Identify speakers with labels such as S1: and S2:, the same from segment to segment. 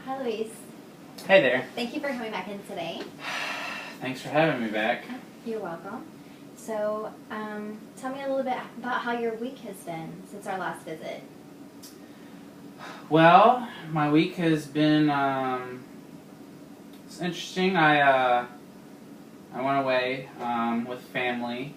S1: Hi, Luis.
S2: Hey there.
S1: Thank you for coming back in today.
S2: Thanks for having me back.
S1: You're welcome. So, tell me a little bit about how your week has been since our last visit.
S2: Well, my week has been it's interesting. I went away with family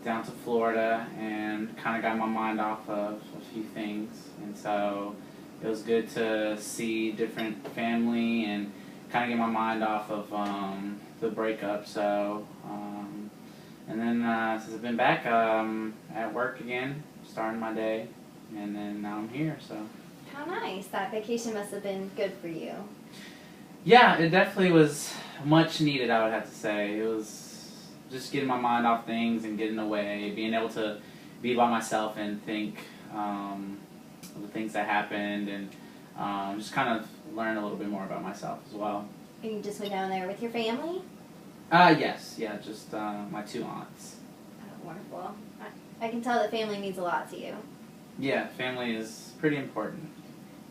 S2: down to Florida and kind of got my mind off of a few things, and so it was good to see different family and kind of get my mind off of the breakup. So, and then since I've been back at work again, starting my day, and then now I'm here. So.
S1: How nice. That vacation must have been good for you.
S2: Yeah, it definitely was much needed, I would have to say. It was just getting my mind off things and getting away, being able to be by myself and think of the things that happened, and just kind of learn a little bit more about myself as well.
S1: And you just went down there with your family?
S2: Yes, yeah, just my two aunts.
S1: Oh, wonderful. I can tell that family means a lot to you.
S2: Yeah, family is pretty important.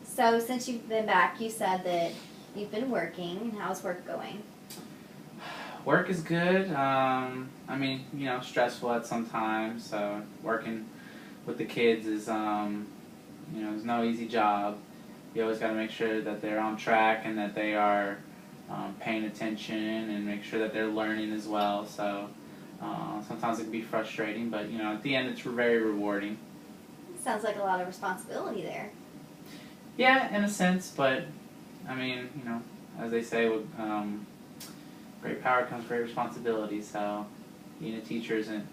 S1: So, since you've been back, you said that you've been working. How's work going?
S2: Work is good. I mean, stressful at some times. So working with the kids is, it's no easy job. You always got to make sure that they're on track and that they are paying attention and make sure that they're learning as well. So sometimes it can be frustrating, but at the end it's very rewarding.
S1: Sounds like a lot of responsibility there.
S2: Yeah, in a sense, but I mean, as they say, with great power comes great responsibility. So being a teacher isn't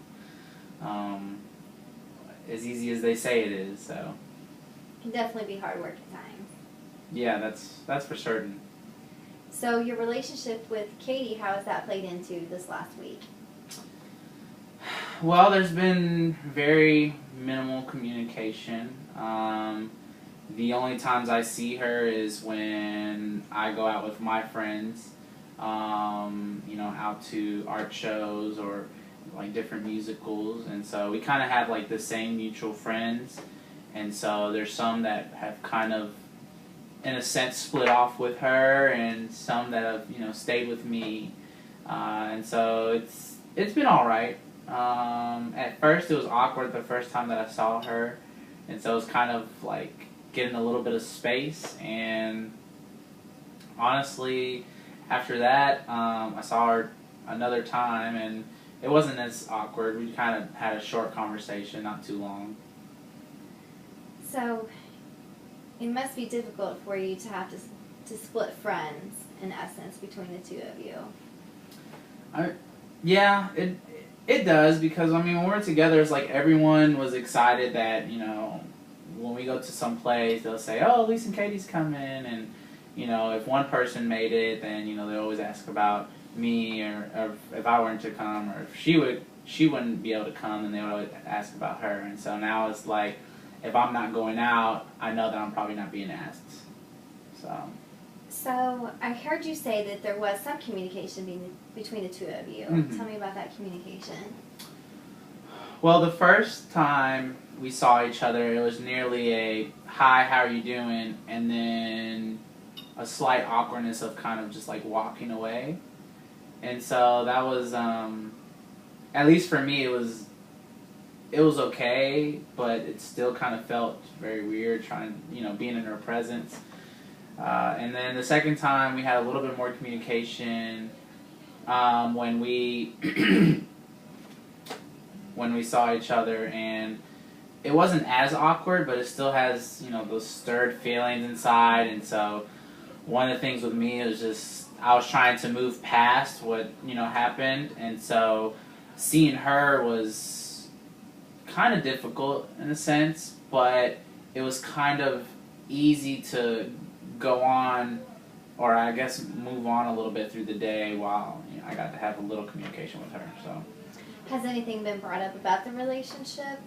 S2: as easy as they say it is. So
S1: It can definitely be hard work at times.
S2: yeah, that's for certain.
S1: So your relationship with Katie, how has that played into this last week?
S2: Well, there's been very minimal communication. The only times I see her is when I go out with my friends, out to art shows or like different musicals, and so we kind of have like the same mutual friends, and so there's some that have kind of, in a sense, split off with her, and some that have stayed with me, and so it's been all right. At first, it was awkward the first time that I saw her, and so it was kind of like getting a little bit of space. And honestly, after that, I saw her another time, and it wasn't as awkward. We kind of had a short conversation, not too long.
S1: So it must be difficult for you to have to split friends, in essence, between the two of you.
S2: Yeah, it does, because I mean, when we're together, it's like everyone was excited that when we go to some place, they'll say, "Oh, Lisa and Katie's coming," and if one person made it, then they always ask about me, or if I weren't to come, or if she wouldn't be able to come, then they would always ask about her. And so now it's like, if I'm not going out, I know that I'm probably not being asked.
S1: So I heard you say that there was some communication between the two of you.
S2: Mm-hmm.
S1: Tell me about that communication.
S2: Well, the first time we saw each other, it was nearly a, "Hi, how are you doing?" and then a slight awkwardness of kind of just like walking away. And so that was, at least for me, it was okay, but it still kind of felt very weird being in her presence. And then the second time, we had a little bit more communication when we when we saw each other, and it wasn't as awkward, but it still has those stirred feelings inside. And so one of the things with me was just I was trying to move past what happened, and so seeing her was kind of difficult in a sense, but it was kind of easy to go on, or I guess move on a little bit through the day while I got to have a little communication with her. So,
S1: Has anything been brought up about the relationship?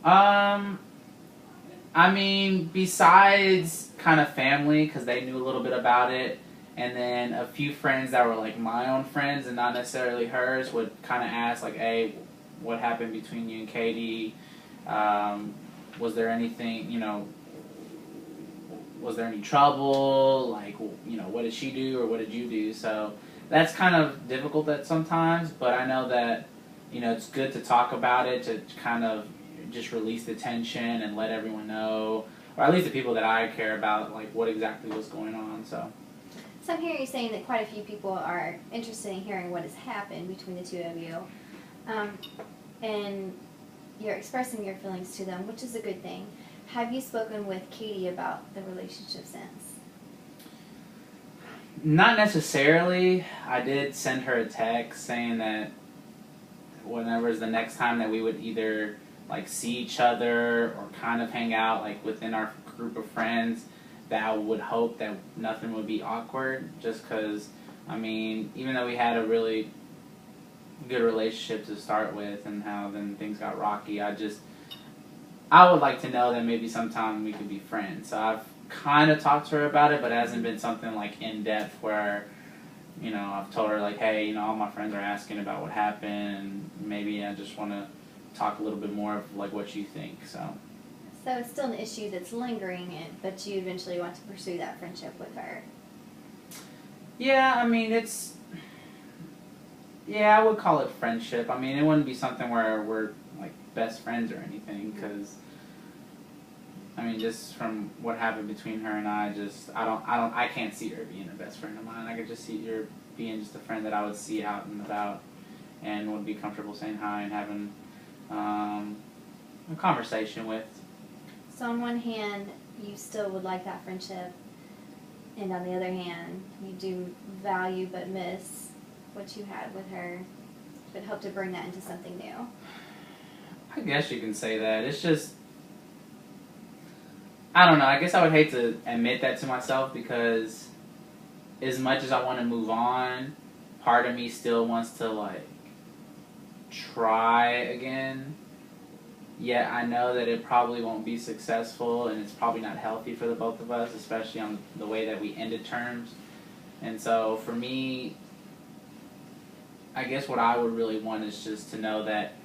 S2: I mean, besides kind of family, because they knew a little bit about it, and then a few friends that were like my own friends and not necessarily hers would kind of ask like, "Hey, what happened between you and Katie? Was there anything, was there any trouble? Like, what did she do or what did you do? So that's kind of difficult at sometimes, but I know that, it's good to talk about it, to kind of just release the tension and let everyone know, or at least the people that I care about, like what exactly was going on. So
S1: I'm hearing you saying that quite a few people are interested in hearing what has happened between the two of you. And you're expressing your feelings to them, which is a good thing. Have you spoken with Katie about the relationship since?
S2: Not necessarily. I did send her a text saying that whenever is the next time that we would either like see each other or kind of hang out like within our group of friends, that I would hope that nothing would be awkward, just because, even though we had a really good relationship to start with and how then things got rocky, I would like to know that maybe sometime we could be friends. So I've kind of talked to her about it, but it hasn't been something like in depth where, I've told her like, hey, all my friends are asking about what happened, and maybe I just want to talk a little bit more of like what you think. So
S1: it's still an issue that's lingering, but you eventually want to pursue that friendship with her.
S2: Yeah, I would call it friendship. It wouldn't be something where we're like best friends or anything, because just from what happened between her and I can't see her being a best friend of mine. I could just see her being just a friend that I would see out and about and would be comfortable saying hi and having a conversation with.
S1: So on one hand, you still would like that friendship, and on the other hand, you do value but miss what you had with her, but hope to bring that into something new.
S2: I guess you can say that. It's just, I don't know. I guess I would hate to admit that to myself, because as much as I want to move on, part of me still wants to like try again. Yet I know that it probably won't be successful, and it's probably not healthy for the both of us, especially on the way that we ended terms. And so for me, I guess what I would really want is just to know that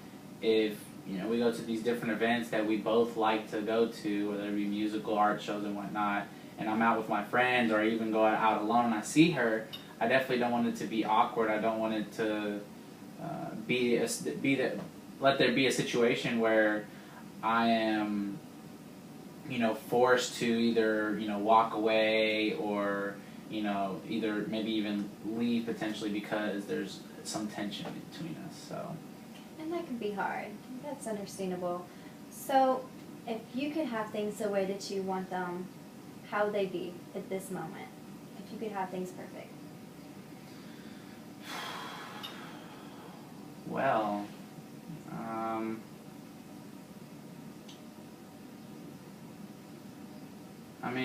S2: if we go to these different events that we both like to go to, whether it be musical, art shows, and whatnot, and I'm out with my friends or even go out alone and I see her, I definitely don't want it to be awkward. I don't want it to let there be a situation where I am, forced to either, walk away or, either maybe even leave potentially because there's some tension between us. So.
S1: And that can be hard. That's understandable. So, if you could have things the way that you want them, how would they be at this moment? If you could have things perfect.
S2: Well,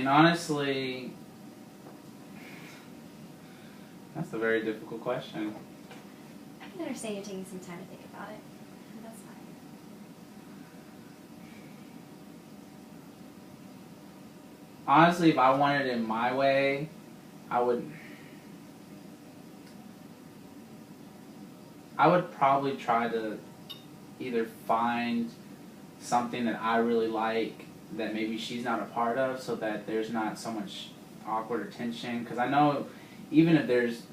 S2: honestly, that's a very difficult question.
S1: I can understand you taking some time to think about it. That's fine.
S2: Honestly, if I wanted it my way, I would probably try to either find something that I really like that maybe she's not a part of, so that there's not so much awkward or tension. Because I know even if there's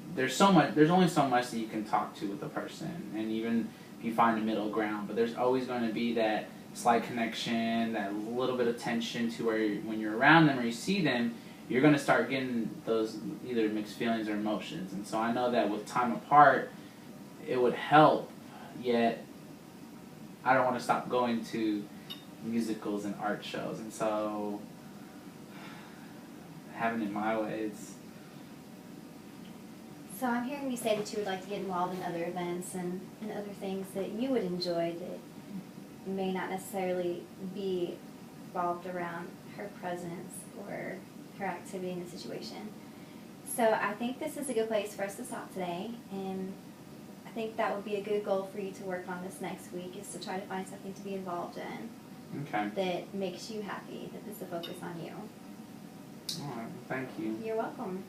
S2: only so much that you can talk to with a person, and even if you find a middle ground, but there's always going to be that slight connection, that little bit of tension to where when you're around them or you see them, you're going to start getting those either mixed feelings or emotions. And so I know that with time apart, it would help, yet I don't want to stop going to musicals and art shows. And so having it my way, it's...
S1: So I'm hearing you say that you would like to get involved in other events and other things that you would enjoy that may not necessarily be revolved around her presence or her activity in the situation. So I think this is a good place for us to stop today, and I think that would be a good goal for you to work on this next week, is to try to find something to be involved in.
S2: Okay.
S1: That makes you happy, that puts the focus on you.
S2: All right. Thank you.
S1: You're welcome.